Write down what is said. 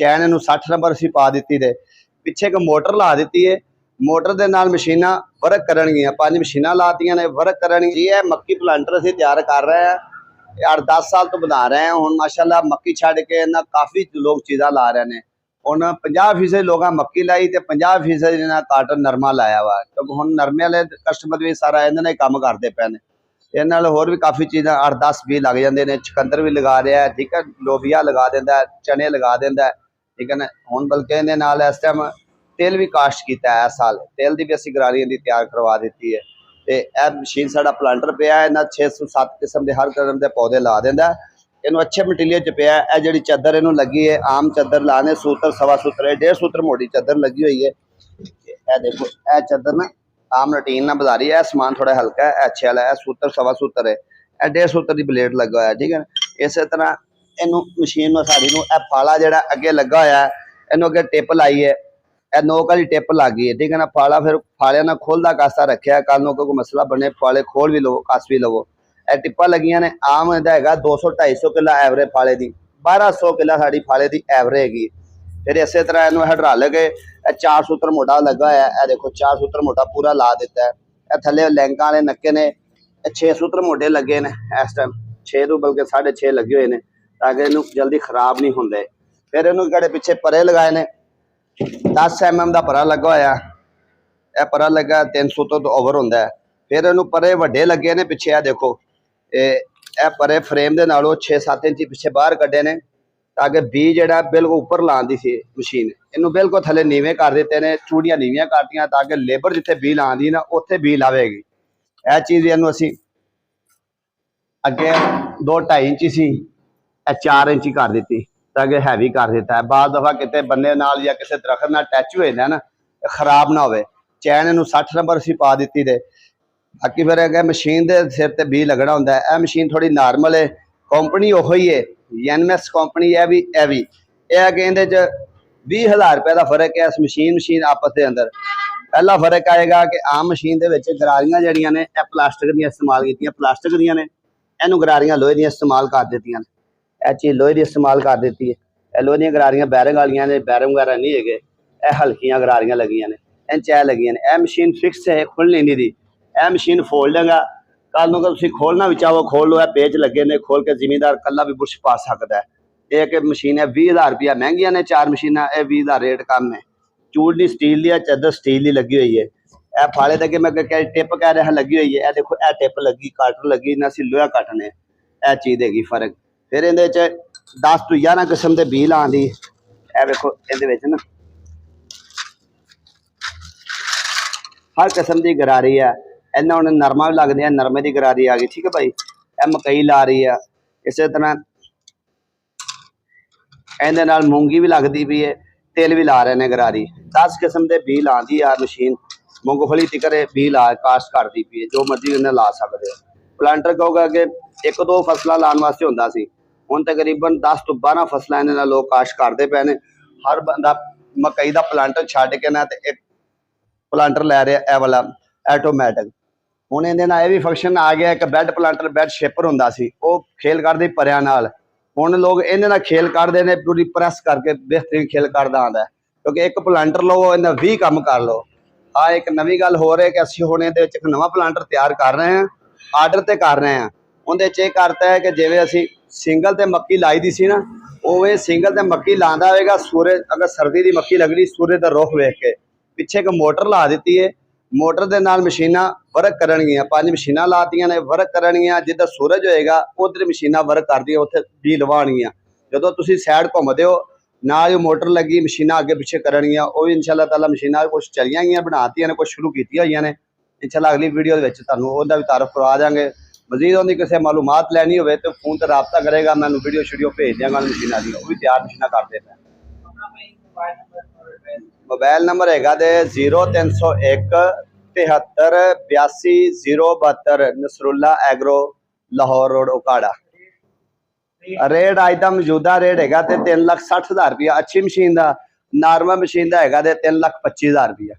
चैन इनू 60 नंबर असीं पा दित्ती ते पिछे एक मोटर ला दित्ती है। मोटर दे नाल मशीनां वर्क करनगियां, 5 मशीनां लातियां ने वर्क करनगियां। ये मक्की प्लांटर असीं तैयार कर रहे हैं 8-10 साल तो बना रहे हैं। हुण माशाअल्लाह मक्की छड्ड के इन्हां काफ़ी लोग चीज़ां ला रहे हैं। हुण 50% लोगों मक्की लाई ते 50% इन्हां काटन नरमा लाया वा, क्योंकि हुण नरमे वाले कस्टमर भी सारा इन्हां नाल ही काम करदे पए ने। इहदे नाल होर भी काफ़ी चीज़ां 8-10-20 लग जांदे ने। चुकंदर भी लगा रहा है, ठीक है, लोबिया लगा देंदा है, चने लगा देंदा है, ठीक है ना। हुण बल्कि इहदे नाल इस टाइम तेल भी काश्त किया है। इस साल तेल की भी असीं गरारी इहदी तैयार करवा दी है। तो यह मशीन साडा प्लांटर पिया है, इन्हां 607 किस्म के हर किस्म के पौधे ला देंदा है। इनू अच्छे मटीरियल च पिया है। जी चादर इनू लगी है, आम चादर लाने सूत्र सवा सूत्र 1.5 सूत्र मोटी चादर लगी हुई है। यह देखो, यह चादर ना आम रटीन ना बाजारी है, समान थोड़ा हल्का है, अच्छे वाला है। सूत्र सवा सूत्र है, यह 1.5 सूत्र की ब्लेड लगा हुआ है, ठीक है। इस तरह इनू मशीन साड़ी नू फाला जो अगे लगा हुआ है, इनू अगे टिप लाई है, यह नोक वाली टिप लग गई है, ठीक है ना। फाला फिर फाले ना खोलदा कासा रखा है, कल नू कोई मसला बने फाले खोल भी लवो, कस भी लवो। यह टिप्पा लगियां ने। आम इहदा है 200-250 किलो एवरेज फाले की, 1200 किलो साड़ी फाले की एवरेज हैगी। फिर इस तरह इनू हाइड्रोलिक 4 सूत्र मोटा लगा है। यह देखो 4 सूत्र मोटा पूरा ला दिता है। यह थले लैंका वाले नक्के ने 6 सूत्र मोटे लगे ने। इस टाइम 6 तो बल्कि 6.5 लगे हुए हैं, ताकि इनू जल्दी खराब नहीं होंगे। फिर इनू गड़े पिछे परे लगाए ने, 10 mm का परा लगा होया। यह परा लगा 300 तो ओवर होंदा है। फिर इनू परे वड्डे लगे ने पिछे, यह देखो यह परे फ्रेम के नालों 6-7 इंच पिछे बाहर कड्डे ने, ताकि बी जो बिल्कुल उपर लाने की सी मशीन। इनू बिल्कुल थले नीवे कर दिते ने, चूड़ियां नीवियां करतियां, ताकि लेबर जिथे बी लाने ना उत्थे बी लावेगी। यह चीज़ इनू असी अगे 2-2.5 इंची सी 4 इंची कर दी, ताकि हैवी कर दिता है। बाद दफा कितने बन्ने नाल या किसी दरखत नाल टच हो जाता है ना, खराब ना हो। चैन इनू 60 नंबर असी पा दी ते बाकी फिर अगर मशीन के सिर ते बी लगना होंदा है। यह मशीन थोड़ी नॉर्मल है, कंपनी उही है NMS कंपनी है भी। यह कि इहदे च 20,000 रुपये का फर्क है इस मशीन आपस के अंदर। पहला फर्क आएगा कि आम मशीन के गरारियां जड़ियां ने यह प्लास्टिक दी इस्तेमाल कीतियां, प्लास्टिक दियां ने। इनू गरारियां लोहे दी इस्तेमाल कर दित्तियां, यह चीज़ लोहे की इस्तेमाल कर दी है। यह लोहे दी गरारियां बैरिंग वालियां ने, बैरिंग वगैरह नहीं है, यह हल्कियां गरारियां लगियां ने, इन च लगियां ने। यह मशीन फिक्स है, खुल नहीं दी। यह मशीन फोल्डिंग है, कल को तुम खोलना भी चाहो खोल लो। पेज लगे ने, खोल के जिमीदार कला भी बुरश पा सकता है। एक मशीन है 20,000 रुपया, महंगिया ने 4 मशीना, यह 20,000 रेट कम है। चूड़नी स्टील की, चादर स्टील की लगी हुई है। यह फाले तक मैं टिप कह रहा लगी हुई है। यह देखो यह टिप लगी, काटर लगी ना, असी लोहा कटने, यह चीज़ हैगी फर्क। फिर ये 10 तो 11 किस्म के बी लाने की, यह देखो ये ना हर किस्म की गरारी है। इन्ना उन्हें नरमा भी लगते हैं, नरमे की गरारी आ गई, ठीक है भाई। यह मकई ला रही है, इस तरह इहदे नाल मूंगी भी लगती पई है, तिल भी ला रहे हैं गरारी। 10 किस्म के बी लाती है मशीन। मूंगफली तिकर बी ला काश्त करती पई है, जो मर्जी उन्हें ला सकते हो। प्लांटर कहोगा कि 1-2 फसलां लाने वास्ते होंदा सी, हुण तकरीबन 10 तो 12 फसलां इहदे नाल लोग काश्त करते पे ने। हर बंदा मकई का प्लांटर छड्ड के ना ते एक प्लांटर लै रहा है, वाला ऐटोमैटिक। हुण इहदे नाल भी फंक्शन आ गया, एक बैड प्लांटर बैड शेपर होंदा सी, वो खेल करदे परियां नाल। हुण लोग इहदे नाल खेल करदे ने, पूरी प्रैस करके बेहतरीन खेल करदा आंदा है। क्योंकि एक प्लांटर लवो, इन्हां 20 काम कर लो। हाँ, एक नवी गल हो रही है कि असीं हुण इहदे विच एक नवां प्लांटर तैयार कर रहे हैं, आर्डर ते कर रहे हैं। उहदे च इह करता है कि जिवें असीं सिंगल ते मक्की लाई दी सी ना, उवें सिंगल ते मक्की लांदा होएगा। सूरज अगर सर्दी की मक्की लगनी, सूरज का रुख वेख के पिछे एक मोटर ला दी है। मोटर के नाल मशीनां वर्क करनगियां, 5 मशीनां लातियां ने, वर्क करनगियां। जिधर सूरज होएगा उधर मशीनां वर्क करदियां, उत्थे बी लवाणगियां। जदों तुसीं सैड घुमदे हो, नाल मोटर लगी, मशीनां अगे पिछे करनगियां। वो भी इंशाअल्लाह ताला मशीनां कुछ चलियां गईयां, बनातियां ने, कुछ शुरू कीतियां होईयां ने। इंशाअल्लाह अगली वीडियो दे विच तुहानूं उहदा भी तारफ करवा देंगे। मजीद उहदी किसी मालूमात लैनी होवे तो फोन ते राबता करेगा, मैं वीडियो शीडियो भेज देंगा मशीनां दी, वो भी तैयार मशीनां करदे पे। मोबाइल नंबर हैगा दे 0301 73 82 072, Nasrullah agro, Lahore road, Okara. Rate अज का मौजूदा रेट है 3,60,000 रुपया अच्छी मशीन का। नॉर्मल मशीन का है 3,25,000 रुपया।